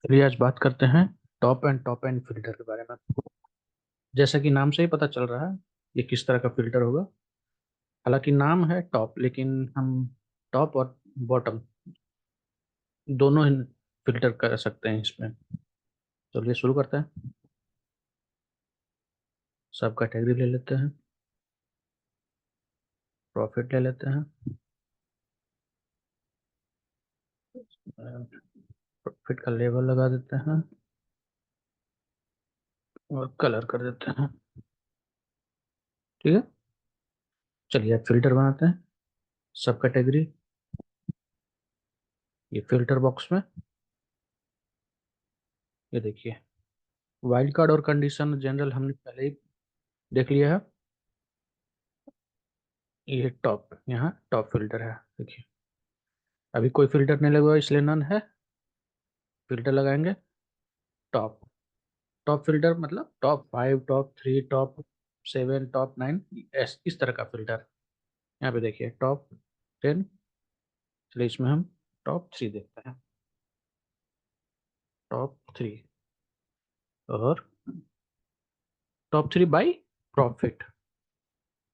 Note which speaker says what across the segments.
Speaker 1: चलिए आज बात करते हैं टॉप एंड फिल्टर के बारे में। जैसा कि नाम से ही पता चल रहा है ये किस तरह का फिल्टर होगा। हालांकि नाम है टॉप, लेकिन हम टॉप और बॉटम दोनों ही फिल्टर कर सकते हैं इसमें। चलिए शुरू करते हैं। सब कैटेगरी ले लेते हैं। प्रॉफिट ले लेते हैं। प्रॉफिट का लेवल लगा देते हैं और कलर कर देते हैं। ठीक है। चलिए अब फिल्टर बनाते हैं। सब कैटेगरी, ये फिल्टर बॉक्स में ये देखिए, वाइल्ड कार्ड और कंडीशन जनरल हमने पहले ही देख लिया है। ये टॉप, यहाँ टॉप फिल्टर है देखिए। अभी कोई फिल्टर नहीं लगा इसलिए नन है। फिल्टर लगाएंगे टॉप। टॉप फिल्टर मतलब टॉप 5, टॉप 3, टॉप 7, टॉप 9, इस तरह का फिल्टर। यहाँ पे देखिए टॉप 10। चलिए इसमें हम टॉप 3 देखते हैं। टॉप 3 और टॉप 3 बाई प्रॉफिट।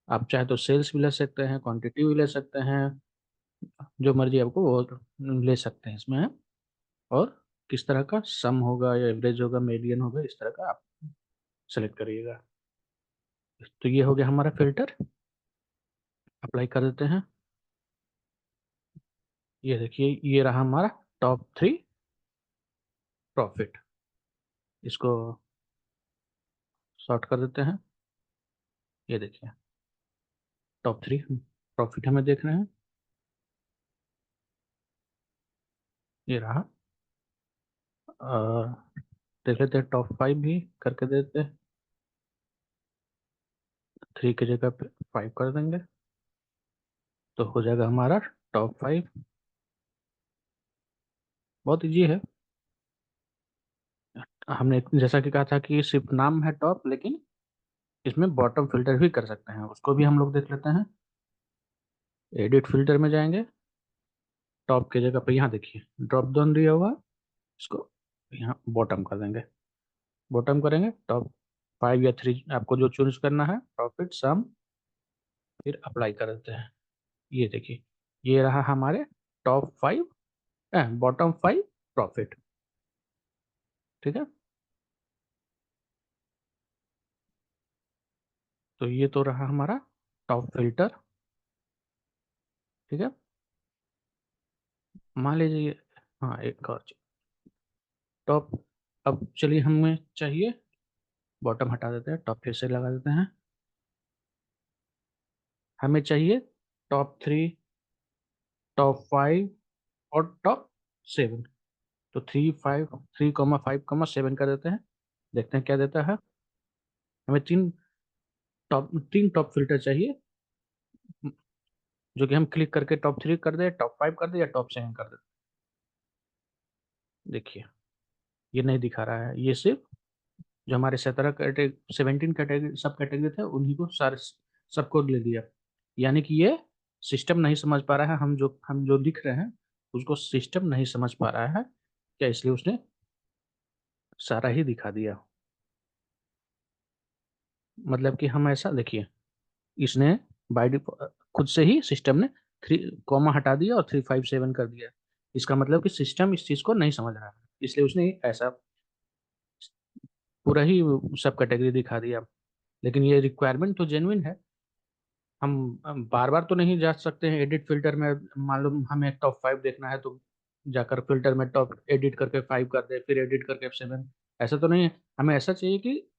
Speaker 1: आप चाहे तो सेल्स भी ले सकते हैं, क्वांटिटी भी ले सकते हैं, जो मर्जी आपको वो ले सकते हैं इसमें। और किस तरह का सम होगा या एवरेज होगा, मीडियन होगा, इस तरह का आप सेलेक्ट करिएगा। तो ये हो गया हमारा फिल्टर। अप्लाई कर देते हैं। ये देखिए ये रहा हमारा टॉप 3 प्रॉफिट। इसको सॉर्ट कर देते हैं। ये देखिए टॉप 3 प्रॉफिट हमें देख रहे हैं। ये रहा। और देख लेते हैं टॉप 5 भी करके देते हैं। 3 की जगह पे 5 कर देंगे तो हो जाएगा हमारा टॉप 5। बहुत इजी है। हमने जैसा कि कहा था कि सिर्फ नाम है टॉप, लेकिन इसमें बॉटम फिल्टर भी कर सकते हैं, उसको भी हम लोग देख लेते हैं। एडिट फिल्टर में जाएंगे। टॉप की जगह पे यहाँ देखिए ड्रॉप डाउन दिया हुआ है, इसको यहाँ बॉटम कर देंगे। बॉटम करेंगे टॉप 5 या 3, आपको जो चूज करना है, प्रॉफिट सम, फिर अप्लाई कर देते हैं। ये देखिए ये रहा हमारे टॉप 5, बॉटम 5 प्रॉफिट। ठीक है। तो ये तो रहा हमारा टॉप फिल्टर। ठीक है। मान लीजिए, हाँ एक और टॉप। अब चलिए हमें चाहिए, बॉटम हटा देते हैं, टॉप फिर से लगा देते हैं। हमें चाहिए टॉप 3, टॉप 5 और टॉप 7। तो 3, 5, 3, 5, 7 कर देते हैं। देखते हैं क्या देता है। हमें तीन टॉप फिल्टर चाहिए, जो कि हम क्लिक करके टॉप 3 कर दे, टॉप 5 कर दे या टॉप 7 कर दे। देखिए ये नहीं दिखा रहा है, ये सिर्फ जो हमारे 17 कैटेगरी सब कैटेगरी थे उन्हीं को सारे सबको ले दिया। यानी कि ये सिस्टम नहीं समझ पा रहा है, हम जो लिख रहे हैं उसको सिस्टम नहीं समझ पा रहा है क्या, इसलिए उसने सारा ही दिखा दिया। मतलब कि हम ऐसा देखिए, इसने बाय खुद से ही सिस्टम ने 3 हटा दिया और 3, 5, 7 कर दिया। इसका मतलब कि सिस्टम इस चीज को नहीं समझ रहा है, इसलिए उसने ऐसा पूरा ही सब कैटेगरी दिखा दिया। लेकिन ये रिक्वायरमेंट तो जेन्युइन है। हम बार बार तो नहीं जा सकते हैं एडिट फिल्टर में। मान लो हमें टॉप 5 देखना है तो जाकर फिल्टर में टॉप एडिट करके 5 कर दे, फिर एडिट करके 7। ऐसा तो नहीं है। हमें ऐसा चाहिए कि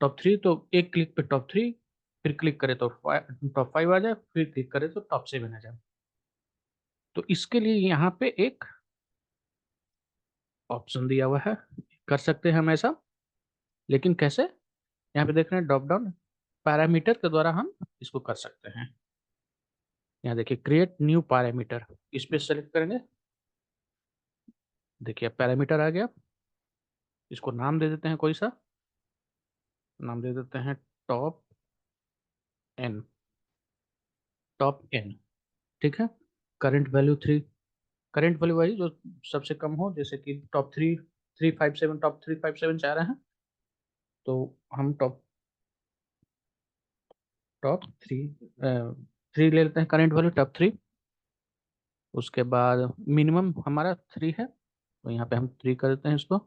Speaker 1: टॉप 3 तो एक क्लिक पे टॉप 3, फिर क्लिक करे तो टॉप 5 आ जाए, फिर क्लिक करे तो टॉप 7 आ जाए। तो इसके लिए यहाँ पे एक ऑप्शन दिया हुआ है, कर सकते हैं हम ऐसा। लेकिन कैसे, यहाँ पे देख रहे हैं ड्रॉप डाउन पैरामीटर के द्वारा हम इसको कर सकते हैं। यहाँ देखिए क्रिएट न्यू पैरामीटर, इस पे सेलेक्ट करेंगे। देखिए पैरामीटर आ गया। इसको नाम दे देते हैं कोई सा। नाम दे देते हैं टॉप 10। टॉप 10। ठीक है। Current value 3। करंट वैल्यू वही जो सबसे कम हो, जैसे कि टॉप 3 357 टॉप 357 चाह रहे हैं, तो हम टॉप टॉप थ्री थ्री ले लेते हैं, करंट वैल्यू टॉप थ्री। उसके बाद मिनिमम हमारा थ्री है, तो यहाँ पे हम थ्री कर देते हैं इसको।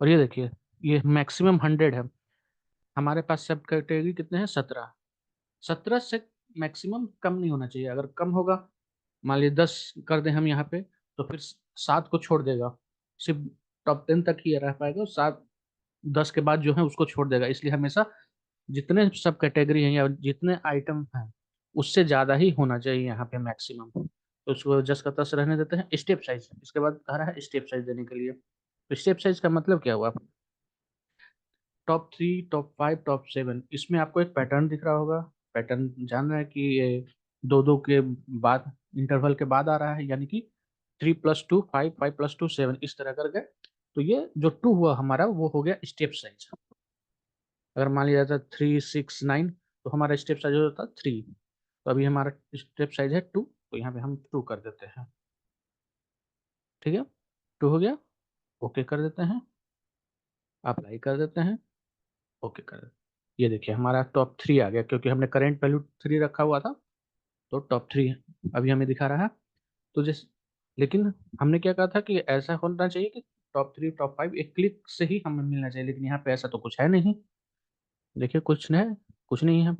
Speaker 1: और ये देखिए, ये मैक्सिमम 100 है। हमारे पास सब कैटेगरी कितने हैं? 17। 17 से मैक्सिमम कम नहीं होना चाहिए। अगर कम होगा, मान लीजिए 10 कर दें हम यहाँ पे, तो फिर 7 को छोड़ देगा, सिर्फ टॉप 10 तक ही रह पाएगा। 7 10 के बाद जो है उसको छोड़ देगा। इसलिए हमेशा जितने सब कैटेगरी हैं या जितने आइटम हैं, उससे ज़्यादा ही होना चाहिए यहाँ पे मैक्सिमम। तो उसको जस्ट का तस रहने देते हैं। स्टेप साइज इसके बाद कह रहा है स्टेप साइज देने के लिए। तो स्टेप साइज का मतलब क्या हुआ? Top three, top five, top seven, इसमें आपको एक पैटर्न दिख रहा होगा। पैटर्न जान रहे हैं कि ये दो दो के बाद, इंटरवल के बाद आ रहा है, यानी कि 3+2 5, 5+2 7, इस तरह करके। तो ये जो टू हुआ हमारा, वो हो गया स्टेप साइज। अगर मान लिया जाता 3, 6, 9, तो हमारा स्टेप साइज हो जाता 3। तो अभी हमारा स्टेप साइज है 2, तो यहाँ पे हम 2 कर देते हैं। ठीक है, 2 हो गया। ओके कर देते हैं, अप्लाई कर देते हैं, ओके कर देते हैं। ये देखिए हमारा टॉप थ्री आ गया, क्योंकि हमने करेंट वैल्यू थ्री रखा हुआ था, तो टॉप थ्री अभी हमें दिखा रहा है। तो जैसे, लेकिन हमने क्या कहा था कि ऐसा होना चाहिए कि टॉप थ्री टॉप फाइव एक क्लिक से ही हमें मिलना चाहिए, लेकिन यहाँ पे ऐसा तो कुछ है नहीं। देखिए कुछ नहीं, कुछ नहीं है।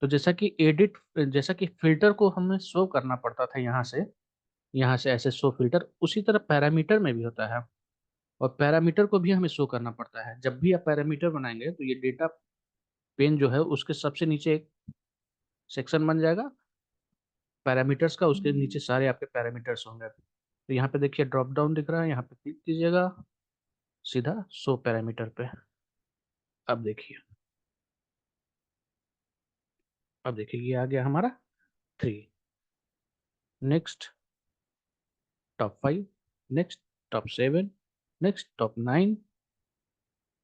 Speaker 1: तो जैसा कि फिल्टर को हमें शो करना पड़ता था यहाँ से ऐसे शो फिल्टर, उसी तरह पैरामीटर में भी होता है। और पैरामीटर को भी हमें शो करना पड़ता है। जब भी आप पैरामीटर बनाएंगे, तो ये डेटा पेन जो है उसके सबसे नीचे एक सेक्शन बन जाएगा पैरामीटर्स का, उसके नीचे सारे आपके पैरामीटर्स होंगे। तो यहाँ पे देखिए ड्रॉप डाउन दिख रहा है, यहाँ पे क्लिक कीजिएगा, सीधा शो पैरामीटर पे। अब देखिए, अब देखिए ये आ गया हमारा three. Next top five, next top seven, next top nine,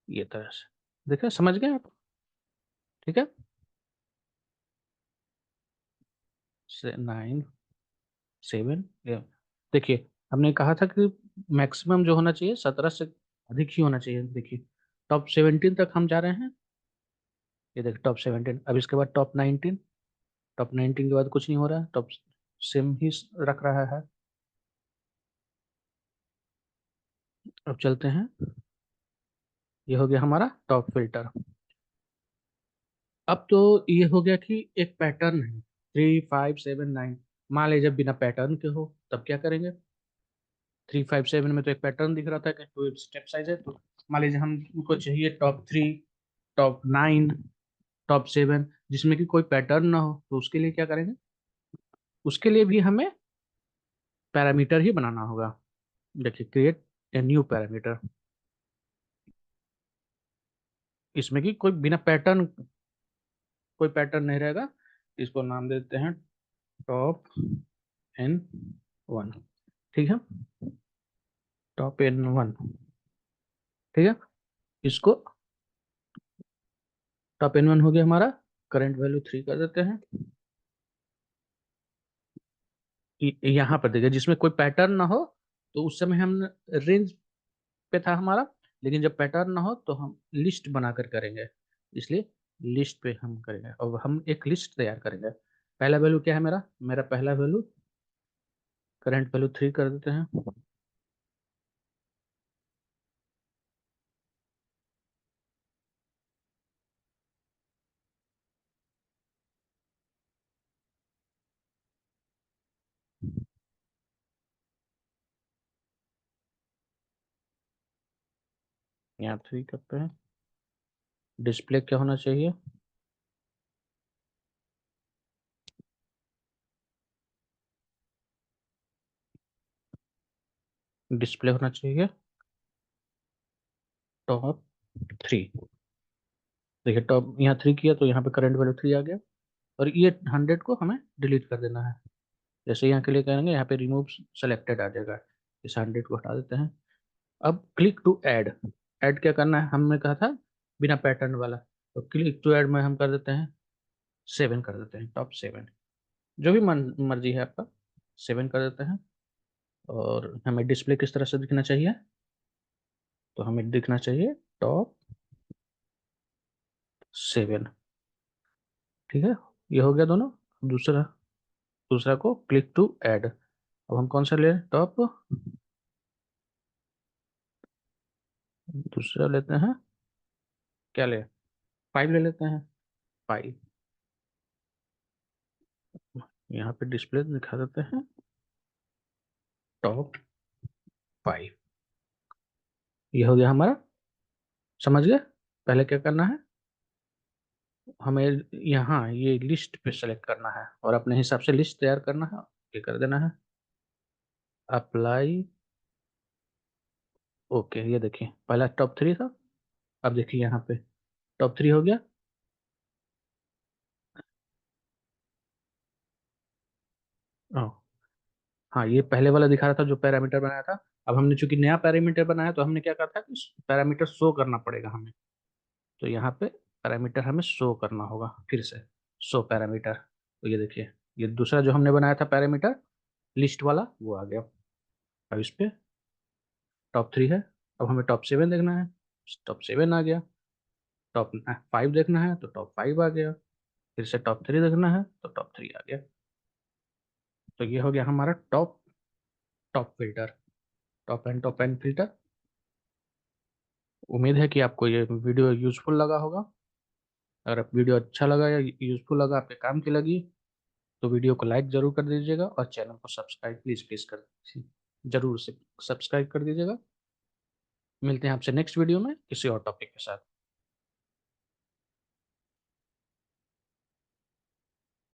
Speaker 1: ये तरह से। देखिए समझ गए आप? ठीक है, से 9, 7। देखिए हमने कहा था कि मैक्सिमम जो होना चाहिए 17 से अधिक ही होना चाहिए। देखिए टॉप 17 तक हम जा रहे हैं। ये देखिए टॉप 17, अब इसके बाद टॉप 19। टॉप 19 के बाद कुछ नहीं हो रहा है, टॉप सेम ही रख रहा है। अब चलते हैं, ये हो गया हमारा टॉप फिल्टर। अब तो ये हो गया कि एक पैटर्न है 3, 5, 7, 9। मान लीजिए बिना पैटर्न के हो, तब क्या करेंगे? 3, 5, 7 में तो एक पैटर्न दिख रहा था कि टू स्टेप साइज है। तो मान लीजिए हमको चाहिए top three, top nine, top seven, जिसमें कि कोई पैटर्न ना हो, तो उसके लिए क्या करेंगे? उसके लिए भी हमें पैरामीटर ही बनाना होगा। देखिए क्रिएट ए न्यू पैरामीटर, इसमें कि कोई पैटर्न नहीं रहेगा। इसको नाम देते हैं टॉप N1। ठीक है, टॉप N1। ठीक है, इसको टॉप N1 हो गया हमारा। करंट वैल्यू थ्री कर देते हैं। यहाँ पर देखिए जिसमें कोई पैटर्न ना हो, तो उस समय हम रेंज पे था हमारा। लेकिन जब पैटर्न ना हो, तो हम लिस्ट बनाकर करेंगे। इसलिए लिस्ट पे हम करेंगे, और हम एक लिस्ट तैयार करेंगे। पहला वैल्यू क्या है मेरा? मेरा पहला वैल्यू करंट वैल्यू थ्री कर देते हैं। यहाँ थ्री करते हैं। डिस्प्ले क्या होना चाहिए? डिस्प्ले होना चाहिए टॉप थ्री। देखिए टॉप यहाँ थ्री किया, तो यहाँ पे करंट वैल्यू थ्री आ गया। और ये 100 को हमें डिलीट कर देना है। जैसे यहाँ के लिए करेंगे, यहाँ पे रिमूव सेलेक्टेड आ जाएगा। इस 100 को हटा देते हैं। अब क्लिक टू ऐड। ऐड क्या करना है? हमने कहा था बिना पैटर्न वाला। तो क्लिक टू ऐड में हम कर देते हैं 7 कर देते हैं, टॉप 7। जो भी मन मर्जी है आपका, 7 कर देते हैं। और हमें डिस्प्ले किस तरह से दिखना चाहिए, तो हमें दिखना चाहिए टॉप 7। ठीक है, ये हो गया दोनों। दूसरा दूसरा को क्लिक टू ऐड। अब हम कौन सा ले, टॉप, दूसरा लेते हैं, क्या ले, 5 ले लेते हैं, 5। यहाँ पे डिस्प्ले दिखा देते हैं टॉप 5। ये हो गया हमारा, समझ गए। पहले क्या करना है, हमें यहाँ ये लिस्ट पे सेलेक्ट करना है और अपने हिसाब से लिस्ट तैयार करना है, ये कर देना है, अप्लाई। ओके, ये देखिए पहला टॉप 3 था, अब देखिए यहाँ पे टॉप 3 हो गया। ओ, हाँ, ये पहले वाला दिखा रहा था जो पैरामीटर बनाया था। अब हमने चूंकि नया पैरामीटर बनाया तो हमने क्या कहा था कि पैरामीटर शो करना पड़ेगा हमें, तो यहाँ पे पैरामीटर हमें शो करना होगा फिर से, शो पैरामीटर। तो ये देखिए, ये दूसरा जो हमने बनाया था पैरामीटर लिस्ट वाला वो आ गया। अब इस पे टॉप 3 है, अब हमें टॉप 7 देखना है, टॉप 7 आ गया। टॉप 5 देखना है तो टॉप 5 आ गया। फिर से टॉप 3 देखना है तो टॉप 3 आ गया। तो ये हो गया हमारा top top filter, top and filter. उम्मीद है कि आपको ये वीडियो यूजफुल लगा होगा। अगर आप वीडियो अच्छा लगा या यूजफुल लगा, आपके काम की लगी, तो वीडियो को लाइक जरूर कर दीजिएगा और चैनल को सब्सक्राइब प्लीज प्लीज कर जरूर से सब्सक्राइब कर दीजिएगा। मिलते हैं आपसे नेक्स्ट वीडियो में किसी और टॉपिक के साथ।